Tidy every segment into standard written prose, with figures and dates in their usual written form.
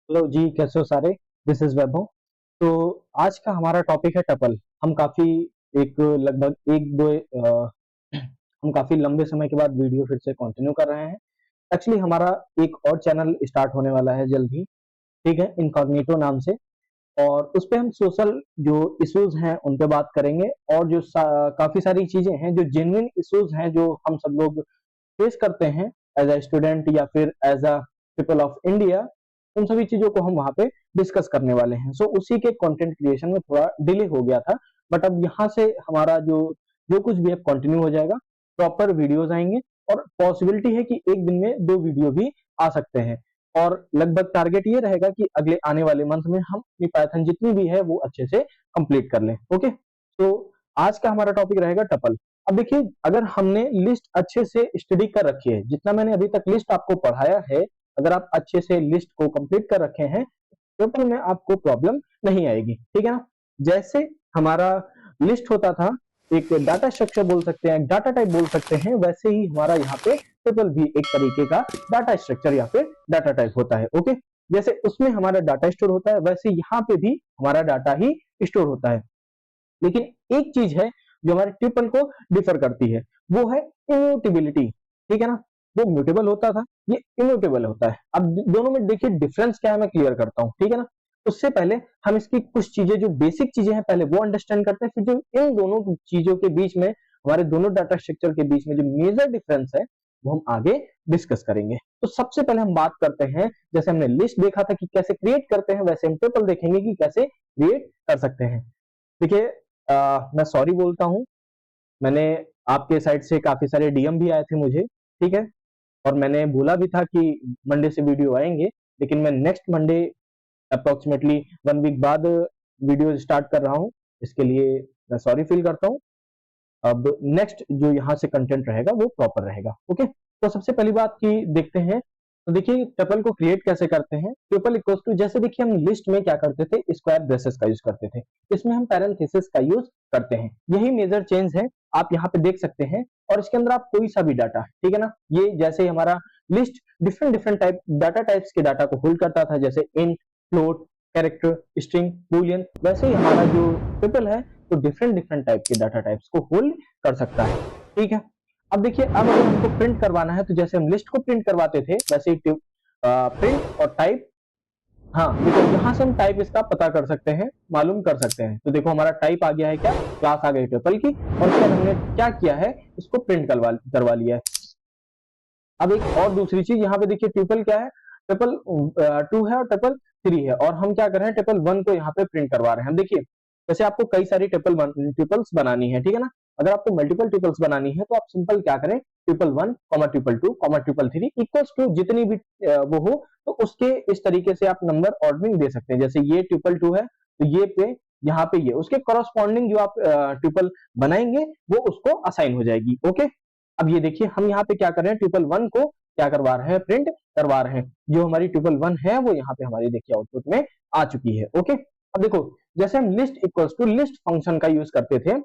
Hello जी, कैसे हो सारे। दिस इज वैभव। तो आज का हमारा टॉपिक है टपल। हम काफी एक लगभग एक दो हम काफी लंबे समय के बाद वीडियो फिर से कंटिन्यू कर रहे हैं। एक्चुअली हमारा एक और चैनल स्टार्ट होने वाला है जल्द ही, ठीक है, इनकॉग्निटो नाम से। और उस पे हम सोशल जो इश्यूज हैं उन पे बात करेंगे, और जो काफी सारी चीजें हैं जो जेन्युइन इश्यूज हैं जो हम सब लोग फेस करते हैं एज अ स्टूडेंट या फिर as a people of India, उन सभी चीजों को हम वहां पे डिस्कस करने वाले हैं। सो उसी के कंटेंट क्रिएशन में थोड़ा डिले हो गया था, बट अब यहाँ से हमारा जो जो कुछ भी है कंटिन्यू हो जाएगा। प्रॉपर वीडियोज आएंगे, और पॉसिबिलिटी है कि एक दिन में 2 वीडियो भी आ सकते हैं। और लगभग टारगेट ये रहेगा कि अगले आने वाले मंथ में हम अपनी पाइथन जितनी भी है वो अच्छे से कंप्लीट कर लें। ओके, तो आज का हमारा टॉपिक रहेगा टपल। अब देखिए, अगर हमने लिस्ट अच्छे से स्टडी कर रखी है, जितना मैंने अभी तक लिस्ट आपको पढ़ाया है, अगर आप अच्छे से लिस्ट को कंप्लीट कर रखे हैं, पेपर में आपको प्रॉब्लम नहीं आएगी, ठीक है ना। जैसे हमारा लिस्ट होता था, एक डाटा स्ट्रक्चर बोल सकते हैं, डाटा टाइप बोल सकते हैं, वैसे ही हमारा यहाँ पे टेबल भी एक तरीके का डाटा स्ट्रक्चर या फिर डाटा टाइप होता है। ओके, जैसे उसमें हमारा डाटा स्टोर होता है, वैसे यहाँ पे भी हमारा डाटा ही स्टोर होता है। लेकिन एक चीज है जो हमारे ट्यूपल को डिफर करती है, वो है इम्यूटेबिलिटी, ठीक है ना। वो म्यूटेबल होता था, ये इम्यूटेबल होता है। अब दोनों में देखिए डिफरेंस क्या है, मैं क्लियर करता हूँ, ठीक है ना। उससे पहले हम इसकी कुछ चीजें जो बेसिक चीजें हैं पहले वो अंडरस्टैंड करते हैं, फिर जो इन दोनों चीजों के बीच में, हमारे दोनों डाटा स्ट्रक्चर के बीच में जो मेजर डिफरेंस है वो हम आगे डिस्कस करेंगे। तो सबसे पहले हम बात करते हैं, जैसे हमने लिस्ट देखा था कि कैसे क्रिएट करते हैं, वैसे हम टेबल देखेंगे कि कैसे क्रिएट कर सकते हैं। देखिए, मैं सॉरी बोलता हूँ, मैंने आपके साइड से काफी सारे डीएम भी आए थे मुझे, ठीक है। और मैंने बोला भी था कि मंडे से वीडियो आएंगे, लेकिन मैं नेक्स्ट मंडे अप्रोक्सीमेटली 1 वीक बाद वीडियो स्टार्ट कर रहा हूँ। इसके लिए मैं सॉरी फील करता हूँ। अब नेक्स्ट जो यहाँ से कंटेंट रहेगा वो प्रॉपर रहेगा। ओके, तो सबसे पहली बात की देखते हैं। तो देखिए टपल को क्रिएट कैसे करते हैं। ट्रिपल इक्वल्स टू, जैसे देखिए हम लिस्ट में क्या करते थे, स्क्वायर ब्रेसेस का यूज करते थे, इसमें हम पैरेंथेसिस का यूज करते हैं। यही मेजर चेंज है, आप यहाँ पे देख सकते हैं। और इसके अंदर आप कोई सा भी डाटा, ठीक है ना, ये जैसे हमारा list different different type data types के डाटा को होल्ड करता था, जैसे int, float, character, string, Boolean, वैसे ही हमारा जो ट्रिपल है तो डिफरेंट डिफरेंट टाइप के डाटा टाइप्स को होल्ड कर सकता है, ठीक है। अब देखिए, अब अगर हमको प्रिंट करवाना है, तो जैसे हम लिस्ट को प्रिंट करवाते थे वैसे ही प्रिंट और टाइप। हाँ देखो, यहाँ से हम टाइप इसका पता कर सकते हैं, मालूम कर सकते हैं। तो देखो हमारा टाइप आ गया है क्या, क्लास आ गई ट्रिपल की, और उसके बाद हमने क्या किया है, इसको प्रिंट करवा लिया है। अब एक और दूसरी चीज यहाँ पे देखिए, ट्रिपल क्या है, ट्रिपल 2 है और ट्रिपल 3 है, और हम क्या कर रहे हैं, ट्रिपल 1 को यहाँ पे प्रिंट करवा रहे हैं। हम देखिए, जैसे आपको कई सारी ट्रिपल्स बनानी है, ठीक है ना। अगर आपको मल्टीपल ट्रिपल्स बनानी है तो आप सिंपल क्या करें, triple 1 comma triple 2 comma triple 3 equals to जितनी भी वो हो, तो उसके इस तरीके से आप नंबर ऑर्डरिंग दे सकते हैं। जैसे ये ट्रिपल 2 है तो ये पे, यहाँ पे ये उसके करस्पॉन्डिंग जो आप ट्रिपल बनाएंगे वो उसको असाइन हो जाएगी। ओके, अब ये देखिए हम यहाँ पे क्या कर रहे हैं, ट्रिपल 1 को क्या करवा रहे हैं, प्रिंट करवा रहे हैं। जो हमारी ट्रिपल 1 है वो यहाँ पे हमारी देखिए आउटपुट में आ चुकी है। ओके, अब देखो, जैसे हम list equals to list function का यूज करते थे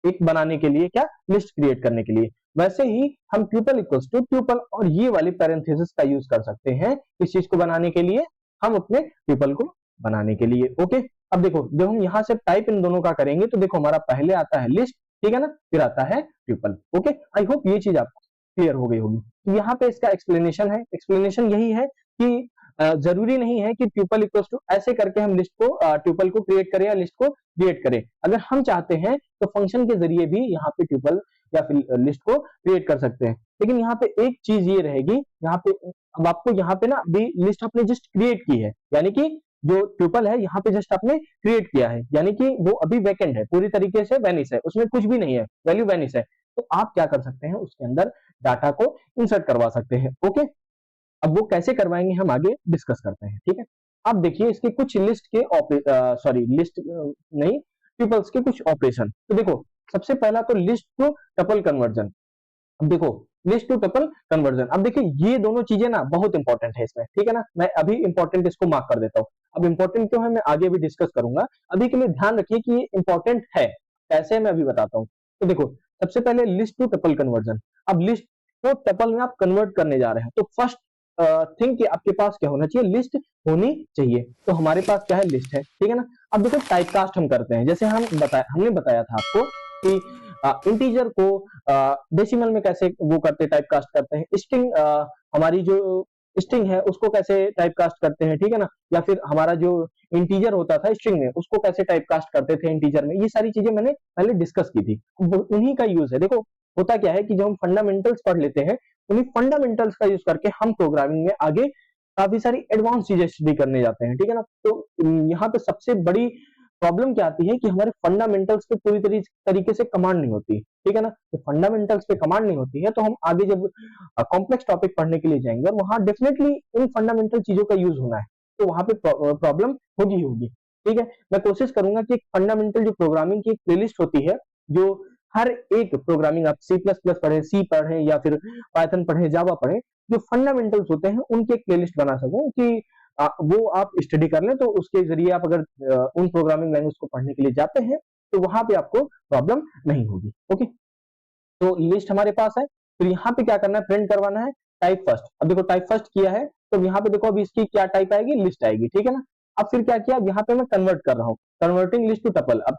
एक बनाने के लिए, क्या, लिस्ट क्रिएट करने के लिए, वैसे ही हम ट्यूपल इक्वल्स टू ट्यूपल और ये वाले पैरेंथेसिस का यूज कर सकते हैं इस चीज को बनाने के लिए, हम अपने ट्यूपल को बनाने के लिए। ओके, अब देखो जब हम यहाँ से टाइप इन दोनों का करेंगे तो देखो हमारा पहले आता है लिस्ट, ठीक है ना, फिर आता है ट्यूपल। ओके, आई होप ये चीज आपको क्लियर हो गई होगी। तो यहाँ पे इसका एक्सप्लेनेशन है, एक्सप्लेनेशन यही है कि जरूरी नहीं है कि ट्यूपल इक्वल्स टू ऐसे करके हम लिस्ट को ट्यूपल को क्रिएट करें या लिस्ट को क्रिएट करें। अगर हम चाहते हैं तो फंक्शन के जरिए भी यहाँ पे ट्यूपल या फिर लिस्ट को क्रिएट कर सकते हैं। लेकिन यहाँ पे एक चीज ये रहेगी, यहाँ पे अब आपको यहाँ पे ना अभी लिस्ट आपने जस्ट क्रिएट की है, यानी कि जो ट्यूपल है यहाँ पे जस्ट आपने क्रिएट किया है, यानी कि वो अभी वैकेंट है, पूरी तरीके से वैनिश है, उसमें कुछ भी नहीं है, वैल्यू वैनिश है। तो आप क्या कर सकते हैं, उसके अंदर डाटा को इंसर्ट करवा सकते हैं। ओके, अब वो कैसे करवाएंगे हम आगे डिस्कस करते हैं, ठीक है। अब देखिए इसके कुछ लिस्ट के सॉरी लिस्ट नहीं, ट्यूपल्स के कुछ ऑपरेशन। तो देखो सबसे पहला तो लिस्ट टू टपल कन्वर्जन। अब देखो, लिस्ट टू टपल कन्वर्जन, अब देखिए ये दोनों चीजें ना बहुत इंपॉर्टेंट है इसमें, ठीक है ना। मैं अभी इंपॉर्टेंट इसको मार्क कर देता हूँ। अब इंपॉर्टेंट क्यों है मैं आगे भी डिस्कस करूंगा, अभी के लिए ध्यान रखिए कि ये इंपॉर्टेंट है, कैसे मैं अभी बताता हूँ। तो देखो सबसे पहले लिस्ट टू टपल कन्वर्जन। अब लिस्ट को टपल में आप कन्वर्ट करने जा रहे हैं, तो फर्स्ट थिंक कि आपके पास क्या होना चाहिए, लिस्ट होनी चाहिए। तो हमारे पास क्या है, लिस्ट है, ठीक है ना। अब देखो टाइप कास्ट हम करते हैं, जैसे हमने बताया था आपको कि इंटीजर को डेसिमल में कैसे वो करते, टाइप कास्ट करते हैं। स्ट्रिंग हमारी जो स्ट्रिंग है उसको कैसे टाइप कास्ट करते हैं, ठीक है ना। या फिर हमारा जो इंटीजर होता था स्ट्रिंग में, उसको कैसे टाइप कास्ट करते थे इंटीजर में। ये सारी चीजें मैंने पहले डिस्कस की थी, उन्हीं का यूज है। देखो होता क्या है कि जब हम फंडामेंटल्स पढ़ लेते हैं, उन्हीं फंडामेंटल्स का यूज करके हम प्रोग्रामिंग में आगे काफी सारी एडवांस चीजें स्टडी करने जाते हैं, ठीक है ना। तो यहाँ पे सबसे बड़ी प्रॉब्लम क्या आती है कि हमारे फंडामेंटल्स पे पूरी तरीके से कमांड नहीं होती, ठीक है ना। तो फंडामेंटल्स पे कमांड नहीं होती है, तो हम आगे जब कॉम्प्लेक्स टॉपिक पढ़ने के लिए जाएंगे, और वहां डेफिनेटली उन फंडामेंटल चीजों का यूज होना है, तो वहां पे प्रॉब्लम होगी होगी, ठीक है। मैं कोशिश करूंगा कि फंडामेंटल जो प्रोग्रामिंग की एक प्लेलिस्ट होती है, जो हर एक प्रोग्रामिंग, आप सी प्लस प्लस पढ़े, सी पढ़े या फिर पाइथन पढ़े, जावा पढ़े, जो फंडामेंटल्स होते हैं उनकी एक प्लेलिस्ट बना सकूं कि वो आप स्टडी कर लें। तो उसके जरिए आप अगर उन प्रोग्रामिंग लैंग्वेज को पढ़ने के लिए जाते हैं, तो वहां पे आपको प्रॉब्लम नहीं होगी। ओके, तो लिस्ट हमारे पास है। फिर यहाँ पे क्या करना है, प्रिंट करवाना है टाइप फर्स्ट। अब देखो टाइप फर्स्ट किया है, तो यहाँ पे देखो अभी इसकी क्या टाइप आएगी, लिस्ट आएगी, ठीक है ना। अब फिर क्या किया, यहाँ पे मैं कन्वर्ट कर रहा हूँ, कन्वर्टिंग लिस्ट टू टपल। अब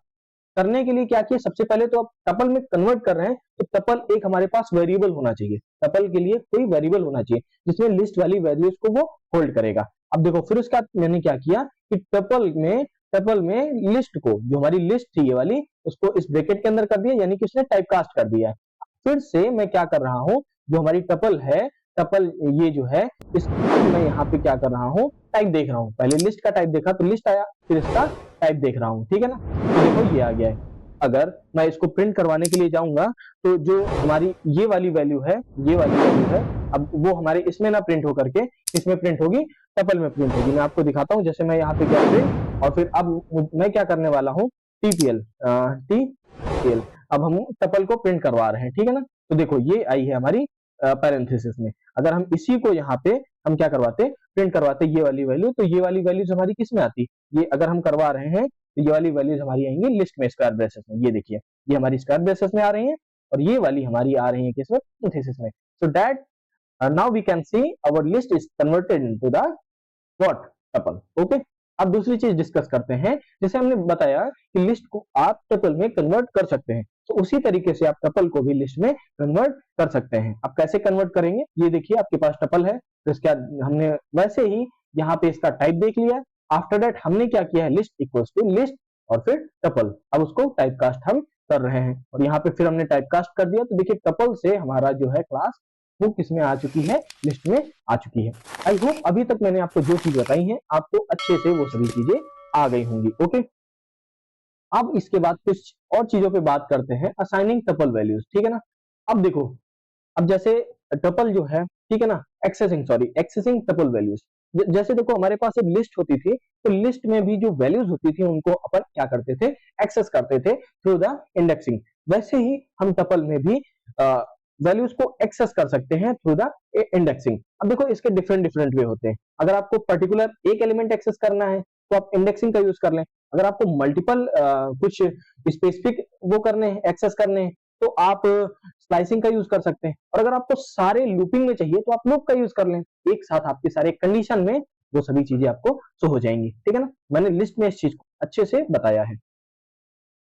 करने के लिए क्या किया, सबसे पहले तो अब टपल में कन्वर्ट कर रहे हैं, तो टपल एक हमारे पास वेरिएबल होना चाहिए। टपल के लिए कोई वेरिएबल होना चाहिए जिसमें लिस्ट वाली वैल्यूज को वो होल्ड करेगा। अब देखो फिर उसका मैंने क्या किया कि टपल में लिस्ट को, जो हमारी लिस्ट थी ये वाली, उसको इस ब्रैकेट के अंदर कर दिया, यानी कि उसने टाइप कास्ट कर दिया है। फिर से मैं क्या कर रहा हूँ, जो हमारी टपल है, टपल ये जो है, इसको मैं यहाँ पे क्या कर रहा हूँ, टाइप देख रहा हूँ। पहले लिस्ट का टाइप देखा तो लिस्ट आया, फिर इसका टाइप देख रहा हूँ, ठीक है ना। तो देखो ये आ गया है। अगर मैं इसको प्रिंट करवाने के लिए जाऊंगा, तो जो हमारी ये वाली वैल्यू है, ये वाली वैल्यू है, अब वो हमारे इसमें ना प्रिंट होकर के इसमें प्रिंट होगी, टपल में प्रिंट होगी। मैं आपको दिखाता हूँ, जैसे मैं यहाँ पे गया प्रिंट, और फिर अब मैं क्या करने वाला हूँ, टीपीएल। अब हम टपल को प्रिंट करवा रहे हैं, ठीक है ना। तो देखो ये आई है हमारी पैरेंथेसिस में। अगर हम इसी को यहाँ पे हम क्या करवाते, प्रिंट करवाते ये वाली वैल्यू, तो ये वाली वैल्यूज हमारी किस में आती, ये अगर हम करवा रहे हैं, तो ये वाली वैल्यूज हमारी आएंगी लिस्ट में, स्क्वायर ब्रेसेस में। ये देखिए, ये हमारी स्क्वायर ब्रेसेस में आ रही है, और ये वाली हमारी आ रही है किसमें, पैरेंथेसिस में। So that now we can see our list is converted into the what, tuple. Okay, अब दूसरी चीज डिस्कस करते हैं। जैसे हमने बताया कि लिस्ट को आप टपल में कन्वर्ट कर सकते हैं, तो उसी तरीके से आप टपल को भी लिस्ट में कन्वर्ट कर सकते हैं। अब कैसे कन्वर्ट करेंगे, ये देखिए आपके पास टपल है, तो इसके बाद हमने वैसे ही यहाँ पे इसका टाइप देख लिया। आफ्टर दैट हमने क्या किया है, लिस्ट इक्वल्स टू लिस्ट और फिर टपल। अब उसको टाइप कास्ट हम कर रहे हैं, और यहाँ पे फिर हमने टाइप कास्ट कर दिया। तो देखिए टपल से हमारा जो है क्लास वो किसमें आ चुकी है, लिस्ट में आ चुकी है। आई होप अभी तक मैंने आपको जो चीज बताई है, आपको अच्छे से वो सभी चीजें आ गई होंगी। ओके, अब इसके बाद कुछ और चीजों पे बात करते हैं, असाइनिंग टपल वैल्यूज, ठीक है ना। अब देखो, अब जैसे टपल जो है, ठीक है ना, एक्सेसिंग टपल वैल्यूज। जैसे देखो हमारे पास एक लिस्ट होती थी, तो लिस्ट में भी जो वैल्यूज होती थी उनको अपन क्या करते थे, एक्सेस करते थे थ्रू द इंडेक्सिंग। वैसे ही हम टपल में भी वैल्यूज को एक्सेस कर सकते हैं थ्रू द इंडेक्सिंग। अब देखो इसके डिफरेंट डिफरेंट वे होते हैं। अगर आपको पर्टिकुलर एक एलिमेंट एक्सेस करना है, तो आप इंडेक्सिंग का यूज कर लें। अगर आपको मल्टीपल कुछ स्पेसिफिक वो करने हैं, एक्सेस करने हैं, तो आप स्लाइसिंग का यूज कर सकते हैं। और अगर आपको सारे लूपिंग में चाहिए, तो आप लूप का यूज कर लें। एक साथ आपके सारे कंडीशन में वो सभी चीजें आपको शो हो जाएंगी, ठीक है ना। मैंने लिस्ट में इस चीज को अच्छे से बताया है।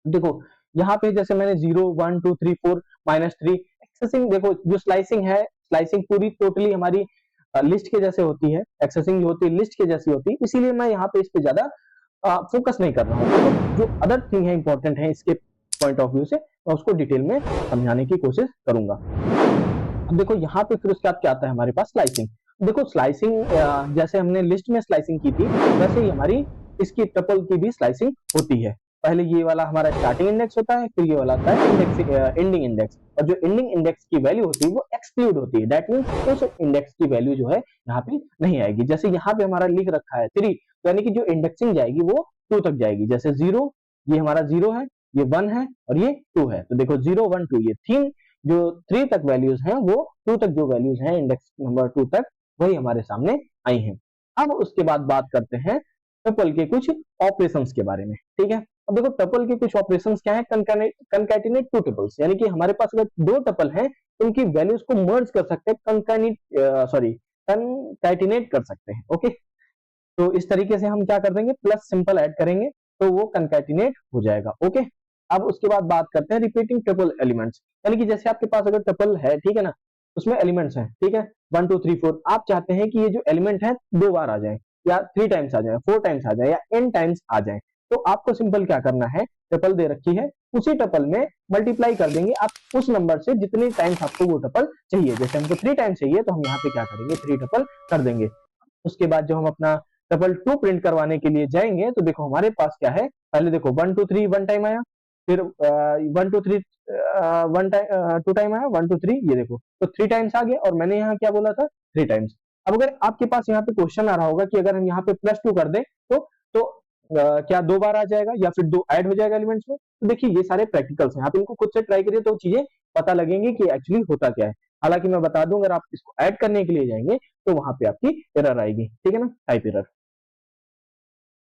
देखो यहाँ पे जैसे मैंने 0 1 2 3 4 -3 एक्सेसिंग, देखो जो स्लाइसिंग है, स्लाइसिंग पूरी टोटली हमारी लिस्ट के जैसे होती है, एक्सेसिंग जो होती है लिस्ट के जैसी होती है, इसीलिए मैं यहाँ पे इस पे ज्यादा फोकस नहीं कर रहा हूँ। तो जो अदर थिंग है इंपॉर्टेंट है इसके पॉइंट ऑफ व्यू से, मैं उसको डिटेल में समझाने की कोशिश करूंगा। अब देखो यहाँ पे फिर उसके बाद क्या आता है हमारे पास, स्लाइसिंग। देखो स्लाइसिंग जैसे हमने लिस्ट में स्लाइसिंग की थी, वैसे ही हमारी इसकी टपल की भी स्लाइसिंग होती है। पहले ये वाला हमारा स्टार्टिंग इंडेक्स होता है, फिर ये वाला होता है एंडिंग इंडेक्स, और जो एंडिंग इंडेक्स की वैल्यू होती है वो एक्सक्लूड होती है। दैट मींस उस इंडेक्स की वैल्यू जो है यहाँ पे नहीं आएगी। जैसे यहाँ पे हमारा लिख रखा है 3, यानी कि जो इंडेक्सिंग जाएगी वो 2 तक जाएगी। जैसे 0, ये हमारा 0 है, ये 1 है, और ये 2 है। तो देखो 0 1 2, ये 3 जो 3 तक वैल्यूज हैं, वो 2 तक जो वैल्यूज हैं इंडेक्स नंबर 2 तक, वही हमारे सामने आई हैं। अब उसके बाद बात करते हैं टपल के कुछ ऑपरेशंस के बारे में, ठीक है। अब देखो टपल के कुछ ऑपरेशंस क्या है, कंकैटिनेट टू टपल्स, यानी कि हमारे पास अगर 2 टपल हैं, तो उनकी वैल्यूज को मर्ज कर सकते हैं, कंकैटिनेट कर सकते हैं। ओके, तो इस तरीके से हम क्या कर देंगे, प्लस सिंपल ऐड करेंगे तो वो कंकैटिनेट हो जाएगा। ओके, अब उसके बाद बात करते हैं रिपीटिंग ट्रिपल एलिमेंट्स, यानी कि जैसे आपके पास अगर ट्रिपल है, ठीक है ना, उसमें एलिमेंट्स हैं, ठीक है, 1 2 3 4, आप चाहते हैं कि ये जो एलिमेंट है 2 बार आ जाए या 3 टाइम्स आ जाए, 4 टाइम्स आ जाए या n टाइम्स आ जाए, तो आपको सिंपल क्या करना है, ट्रिपल दे रखी है, उसी ट्रिपल में मल्टीप्लाई कर देंगे आप उस नंबर से जितने टाइम्स आपको वो ट्रिपल चाहिए। जैसे हमको 3 टाइम्स चाहिए तो हम यहाँ पे क्या करेंगे, 3 ट्रिपल कर देंगे। उसके बाद जब हम अपना ट्रिपल 2 प्रिंट करवाने के लिए जाएंगे तो देखो हमारे पास क्या है, पहले देखो 1 2 3 1 टाइम आया, फिर 1 2 3 1 टाइम 2 टाइम आया, 1 2 3, ये देखो तो 3 टाइम्स आ गए, और मैंने यहाँ क्या बोला था, 3 टाइम्स। अब अगर आपके पास यहाँ पे क्वेश्चन आ रहा होगा कि अगर हम यहाँ पे +2 कर दें तो क्या 2 बार आ जाएगा या फिर 2 ऐड हो जाएगा एलिमेंट्स में, तो देखिए ये सारे प्रैक्टिकल्स हैं, आप इनको खुद से ट्राई करिए तो चीजें पता लगेंगी कि एक्चुअली होता क्या है। हालांकि मैं बता दूं, अगर आप इसको ऐड करने के लिए जाएंगे तो वहां पे आपकी एरर आएगी, ठीक है ना, टाइप एरर।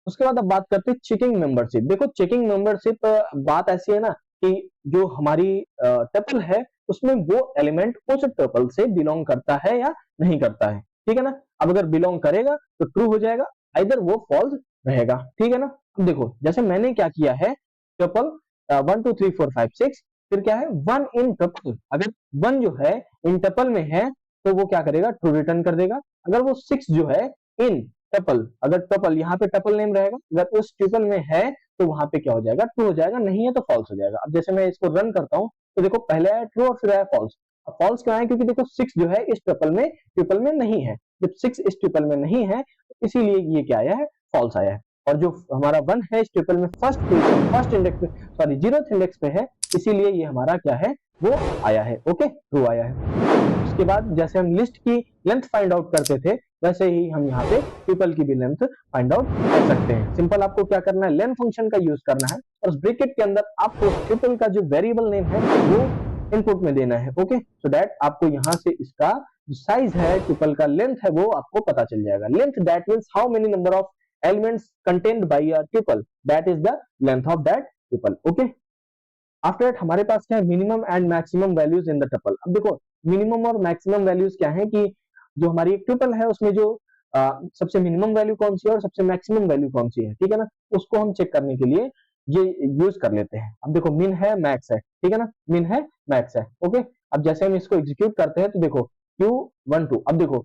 उसके बाद अब बात करते हैं चेकिंग मेंबरशिप। देखो चेकिंग मेंबरशिप बात ऐसी है ना कि जो हमारी टपल है उसमें वो एलिमेंट उस टपल से बिलोंग करता है या नहीं करता है, ठीक है ना। अब अगर बिलोंग करेगा तो ट्रू हो जाएगा, इधर वो फॉल्स रहेगा, ठीक है ना। अब देखो जैसे मैंने क्या किया है, टपल 1 2 3 4 5 6, फिर क्या है 1 इन टपल, अगर 1 जो है इन टपल में है तो वो क्या करेगा, ट्रू रिटर्न कर देगा। अगर वो 6 जो है इन टपल, अगर टपल यहाँ पे टपल नेम रहेगा, अगर उस ट्रिपल में है तो वहां पे क्या हो जाएगा, ट्रू हो जाएगा, नहीं है तो फॉल्स हो जाएगा। अब जैसे मैं इसको रन करता हूँ तो देखो पहले आया ट्रू और फिर आया फॉल्स। अब फॉल्स क्यों आया, क्योंकि देखो 6 जो है इस ट्रिपल में नहीं है, जब 6 इस ट्रिपल में नहीं है तो इसीलिए ये क्या आया है, फॉल्स आया है। और जो हमारा 1 है इस ट्रिपल में फर्स्ट इंडेक्स पे, सॉरी 0th इंडेक्स पे है, इसीलिए ये हमारा क्या है, वो आया है। ओके, ट्रू आया है। उसके बाद जैसे हम लिस्ट की लेंथ फाइंड आउट करते थे, वैसे ही हम यहाँ पे ट्रिपल की भी लेंथ फाइंड आउट कर सकते हैं। सिंपल आपको क्या करना है, लेन फंक्शन का यूज करना है और उस ब्रैकेट के अंदर आपको ट्रिपल का जो वेरिएबल नेम है वो इनपुट में देना है। ओके, सो दैट आपको यहाँ से इसका जो साइज है ट्रिपल का, लेंथ है, वो आपको पता चल जाएगा। Length that means how many number of elements contained by a triple, that is the length of that triple. Okay, after that हमारे पास क्या है, minimum and maximum values in the triple. अब देखो मिनिमम और मैक्सिमम वैल्यूज क्या है कि जो हमारी एक ट्रिपल है उसमें जो सबसे मिनिमम वैल्यू कौन सी है और सबसे मैक्सिमम वैल्यू कौन सी है, ठीक है ना, उसको हम चेक करने के लिए ये यूज कर लेते हैं। अब देखो मिन है मैक्स है, ठीक है ना, मिन है मैक्स है। ओके, अब जैसे हम इसको एग्जीक्यूट करते हैं तो देखो क्यू 1 2, अब देखो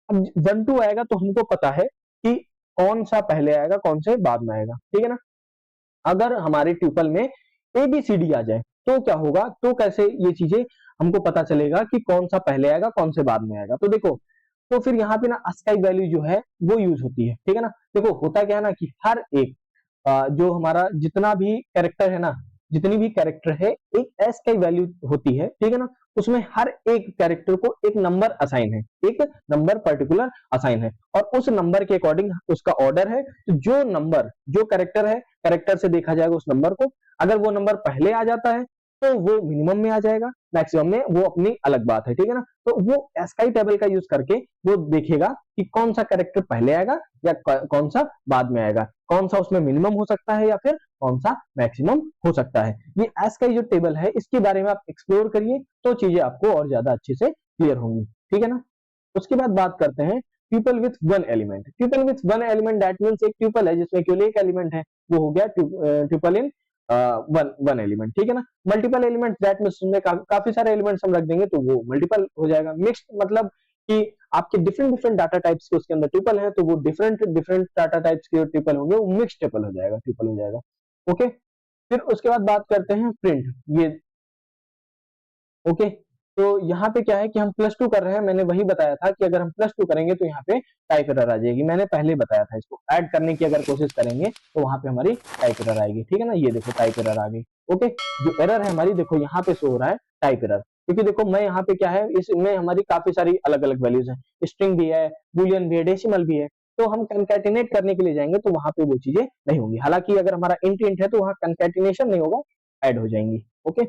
अब 1 2 आएगा तो हमको पता है कि कौन सा पहले आएगा कौन से बाद में आएगा, ठीक है ना। अगर हमारे ट्यूपल में ए बी सी डी आ जाए तो क्या होगा, तो कैसे ये चीजें हमको पता चलेगा कि कौन सा पहले आएगा कौन से बाद में आएगा। तो देखो, तो फिर यहाँ पे ना अस्काई वैल्यू जो है वो यूज होती है, ठीक है ना। देखो होता क्या है ना कि हर एक जो हमारा जितना भी कैरेक्टर है ना, जितनी भी कैरेक्टर है एक एस की वैल्यू होती है, ठीक है ना। उसमें हर एक कैरेक्टर को एक नंबर असाइन है, एक नंबर पर्टिकुलर असाइन है, और उस नंबर के अकॉर्डिंग उसका ऑर्डर है। तो जो नंबर जो कैरेक्टर है, कैरेक्टर से देखा जाएगा उस नंबर को, अगर वो नंबर पहले आ जाता है तो वो मिनिमम में आ जाएगा, मैक्सिमम में वो अपनी अलग बात है, ठीक है ना। तो वो एस्काई टेबल का यूज करके वो देखेगा कि कौन सा कैरेक्टर पहले आएगा या कौन सा बाद में आएगा, कौन सा उसमें मिनिमम हो सकता है या फिर कौन सा मैक्सिमम हो सकता है। ये एस्काई जो टेबल है इसके बारे में आप एक्सप्लोर करिए तो चीजें आपको और ज्यादा अच्छे से क्लियर होंगी, ठीक है ना। उसके बाद बात करते हैं tuple with one element. Tuple with one element that means एक ट्यूपल है जिसमें केवल एक एलिमेंट है, वो हो गया ट्यूपल इन वन एलिमेंट, ठीक है ना। मल्टीपल एलिमेंट दैट मींस उसमें काफी सारे एलिमेंट्स हम रख देंगे तो वो मल्टीपल हो जाएगा। मिक्स्ड मतलब कि आपके डिफरेंट डिफरेंट डाटा टाइप्स के उसके अंदर ट्यूपल है तो वो डिफरेंट डिफरेंट डाटा टाइप्स के ट्यूपल होंगे, वो मिक्स ट्यूपल हो जाएगा, ट्यूपल हो जाएगा। ओके, फिर उसके बाद बात करते हैं प्रिंट। ये ओके, तो यहाँ पे क्या है कि हम +2 कर रहे हैं, मैंने वही बताया था कि अगर हम +2 करेंगे तो यहाँ पे टाइप एरर आ जाएगी, मैंने पहले बताया था। इसको ऐड करने की अगर कोशिश करेंगे तो वहां पे हमारी टाइप एरर आएगी, ठीक है ना। ये देखो टाइप एरर आ गई। ओके, जो एरर है हमारी देखो यहाँ पे शो हो रहा है टाइप एरर, क्योंकि देखो मैं यहाँ पे क्या है, इसमें हमारी काफी सारी अलग अलग वैल्यूज है, स्ट्रिंग भी है, बुलियन भी है, डेसिमल भी है। तो हम कंकैटिनेट करने के लिए जाएंगे तो वहां पे वो चीजें नहीं होंगी। हालांकि अगर हमारा इंट इंट है तो वहां कंकैटिनेशन नहीं होगा, ऐड हो जाएंगी। ओके,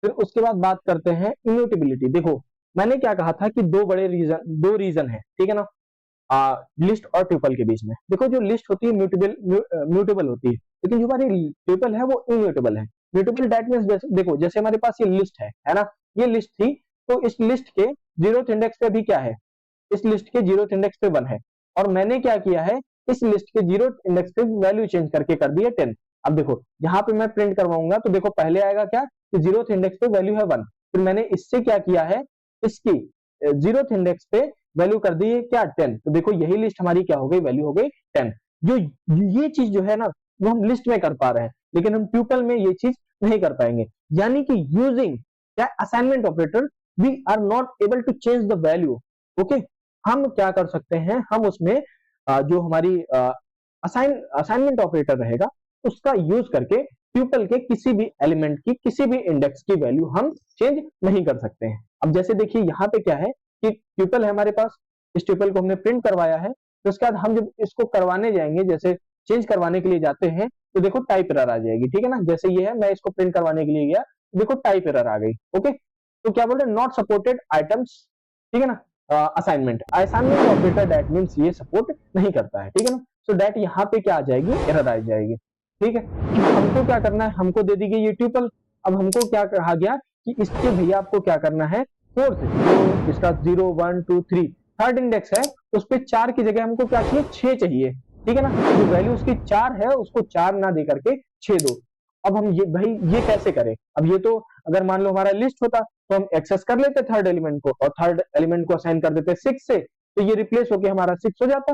फिर उसके बाद बात करते हैं इम्यूटेबिलिटी। देखो मैंने क्या कहा था कि दो रीजन है, ठीक है ना, लिस्ट और ट्यूपल के बीच में। देखो जो लिस्ट होती है म्यूटेबल होती है, लेकिन जो हमारी ट्यूपल है वो इम्यूटेबल है। म्यूटेबल दैट मींस देखो जैसे हमारे पास ये लिस्ट है ना, ये लिस्ट थी, तो इस लिस्ट के 0th इंडेक्स पे भी क्या है, इस लिस्ट के 0th इंडेक्स पे 1 है और मैंने क्या किया है, इस लिस्ट के 0th इंडेक्स पे वैल्यू चेंज करके कर दी है 10। अब देखो यहाँ पे मैं प्रिंट करवाऊंगा तो देखो पहले आएगा क्या कि 0th इंडेक्स पे वैल्यू है 1, फिर मैंने इससे क्या किया है, इसकी 0th इंडेक्स पे वैल्यू कर दी है क्या 10, तो देखो यही लिस्ट हमारी क्या हो गई, वैल्यू हो गई 10। जो ये चीज जो है ना वो हम लिस्ट में कर पा रहे हैं, लेकिन हम ट्यूपल में ये चीज नहीं कर पाएंगे। यानी कि यूजिंग क्या assignment operator we are not able to change the value. Okay, हम क्या कर सकते हैं, हम उसमें जो हमारी असाइनमेंट ऑपरेटर रहेगा उसका यूज करके ट्यूपल के किसी भी एलिमेंट की किसी भी इंडेक्स की वैल्यू हम चेंज नहीं कर सकते हैं। अब जैसे देखिए यहाँ पे क्या है कि ट्यूपल है हमारे पास, इस ट्यूपल को हमने प्रिंट करवाया है, तो उसके बाद हम जब इसको करवाने जाएंगे, जैसे चेंज करवाने के लिए जाते हैं तो देखो टाइप एरर आ जाएगी, ठीक है ना। जैसे ये है, मैं इसको प्रिंट करवाने के लिए गया, देखो टाइप एरर आ गई। ओके, तो क्या बोल रहे हैं, नॉट सपोर्टेड आइटम्स, ठीक है ना। असाइनमेंट ऑपरेटर दैट मींस ये सपोर्ट नहीं करता है, ठीक है ना। सो दैट यहाँ पे क्या आ जाएगी, एरर आ जाएगी, ठीक है। हमको क्या करना है, हमको दे दी गई ये ट्यूपल। अब हमको क्या कहा गया कि इसके भैया आपको क्या करना है, फोर्थ जो इसका 0 1 2 3 थर्ड इंडेक्स है उस पे 4 की जगह हमको क्या चाहिए, 6 चाहिए, ठीक है ना। जो वैल्यू उसकी 4 है उसको 4 ना दे करके 6 दो। अब हम ये भाई ये कैसे करें, अब ये तो अगर मान लो हमारा लिस्ट होता तो हम एक्सेस कर लेते थर्ड एलिमेंट को और थर्ड एलिमेंट को असाइन कर देते 6 से, तो ये रिप्लेस होके हमारा 6 हो जाता।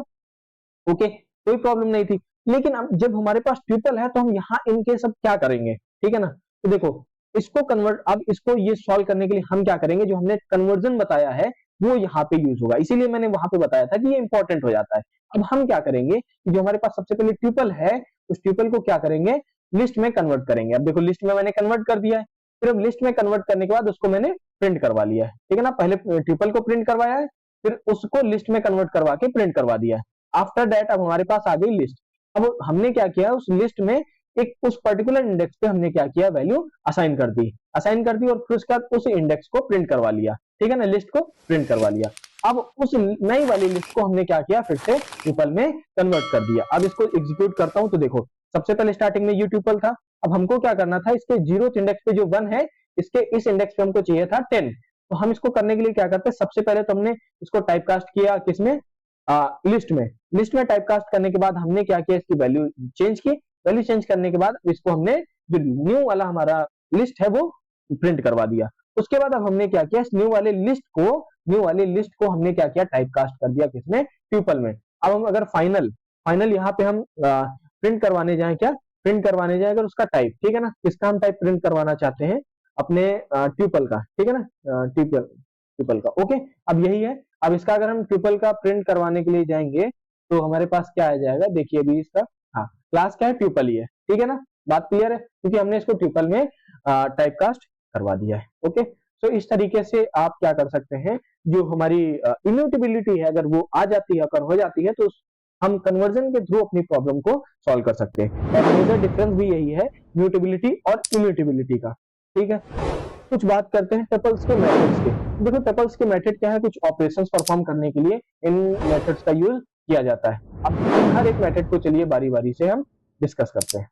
ओके, कोई प्रॉब्लम नहीं थी। लेकिन अब जब हमारे पास ट्यूपल है तो हम यहाँ इनके सब क्या करेंगे, ठीक है ना। तो देखो इसको कन्वर्ट, अब इसको ये सॉल्व करने के लिए हम क्या करेंगे, जो हमने कन्वर्जन बताया है वो यहाँ पे यूज होगा, इसीलिए मैंने वहां पे बताया था कि ये इंपॉर्टेंट हो जाता है। अब हम क्या करेंगे कि जो हमारे पास सबसे पहले ट्यूपल है उस ट्यूपल को क्या करेंगे, लिस्ट में कन्वर्ट करेंगे। अब देखो लिस्ट में मैंने कन्वर्ट कर दिया है, फिर अब लिस्ट में कन्वर्ट करने के बाद उसको मैंने प्रिंट करवा लिया है, ठीक है ना। पहले ट्यूपल को प्रिंट करवाया है, फिर उसको लिस्ट में कन्वर्ट करवा के प्रिंट करवा दिया है। आफ्टर दैट अब हमारे पास आ गई लिस्ट। अब हमने क्या किया, उस लिस्ट में एक उस पर्टिकुलर इंडेक्स पे हमने क्या किया, वैल्यू असाइन कर दी और फिर उसके बाद उस इंडेक्स को प्रिंट करवा लिया, ठीक है ना, लिस्ट को प्रिंट करवा लिया। अब उस नई वाली लिस्ट को हमने क्या किया, फिर से ट्यूपल में कन्वर्ट कर दिया। अब इसको एग्जीक्यूट करता हूं तो देखो सबसे पहले स्टार्टिंग में ये ट्यूपल था, अब हमको क्या करना था, इसके 0th इंडेक्स पे जो 1 है इसके इस इंडेक्स पे हमको चाहिए था 10। तो हम इसको करने के लिए क्या करते हैं, सबसे पहले तो हमने इसको टाइपकास्ट किया किसमें, लिस्ट में टाइपकास्ट करने के बाद हमने क्या किया, इसकी वैल्यू चेंज की, वैल्यू चेंज करने के बाद इसको हमने जो न्यू वाला हमारा लिस्ट है वो प्रिंट करवा दिया। उसके बाद अब हमने क्या किया, इस न्यू वाले लिस्ट को हमने क्या किया, टाइपकास्ट कर दिया किसमें, ट्यूपल में। अब हम अगर फाइनल यहाँ पे हम प्रिंट करवाने जाए, क्या प्रिंट करवाने जाए अगर उसका टाइप, ठीक है ना, किसका हम टाइप प्रिंट करवाना चाहते हैं, अपने ट्यूपल का, ठीक है ना, ट्यूपल का। ओके, अब यही है। अब इसका अगर हम ट्यूपल का प्रिंट करवाने के लिए जाएंगे तो हमारे पास क्या आ जाएगा, देखिए अभी इसका, हाँ क्लास क्या है, ट्यूपल ही है, ठीक है ना, बात क्लियर है, क्योंकि हमने इसको ट्यूपल में टाइपकास्ट करवा दिया है। ओके, तो इस तरीके से आप क्या कर सकते हैं, जो हमारी इम्यूटेबिलिटी है अगर वो आ जाती है, अगर हो जाती है, तो हम कन्वर्जन के थ्रू अपनी प्रॉब्लम को सॉल्व कर सकते हैं। और मेजर डिफरेंस भी यही है म्यूटेबिलिटी और इम्यूटेबिलिटी का, ठीक है। कुछ बात करते हैं टपल्स के मेथड्स के। देखो टपल्स के मेथड क्या है, कुछ ऑपरेशंस परफॉर्म करने के लिए इन मेथड्स का यूज किया जाता है। अब हर एक मेथड को चलिए बारी बारी से हम डिस्कस करते हैं।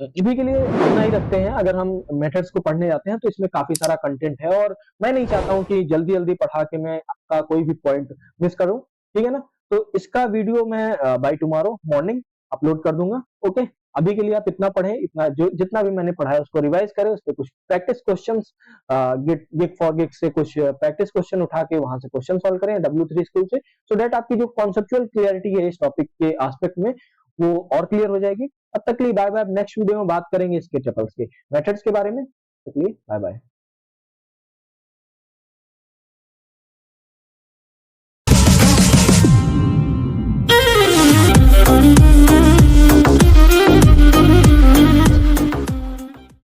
अभी के लिए इतना ही रखते हैं, अगर हम मेथड्स को पढ़ने जाते हैं तो इसमें काफी सारा कंटेंट है और मैं नहीं चाहता हूं कि जल्दी जल्दी पढ़ा के मैं आपका कोई भी पॉइंट मिस करूं, ठीक है ना। तो इसका वीडियो मैं बाय टुमारो मॉर्निंग अपलोड कर दूंगा। ओके, अभी के लिए आप इतना पढ़ें, इतना जो जितना भी मैंने पढ़ा है उसको रिवाइज करें, उस पर कुछ practice questions GeeksforGeeks से कुछ प्रैक्टिस क्वेश्चन उठा के वहां से क्वेश्चन सॉल्व करें W3 स्कूल से, सो दैट आपकी जो कॉन्सेप्चुअल क्लियरिटी है इस टॉपिक के एस्पेक्ट में वो और क्लियर हो जाएगी। तब तक के लिए बाय बाय। नेक्स्ट वीडियो में बात करेंगे इसके टपल्स के मेथड्स के बारे में। तब तक के लिए बाय बाय।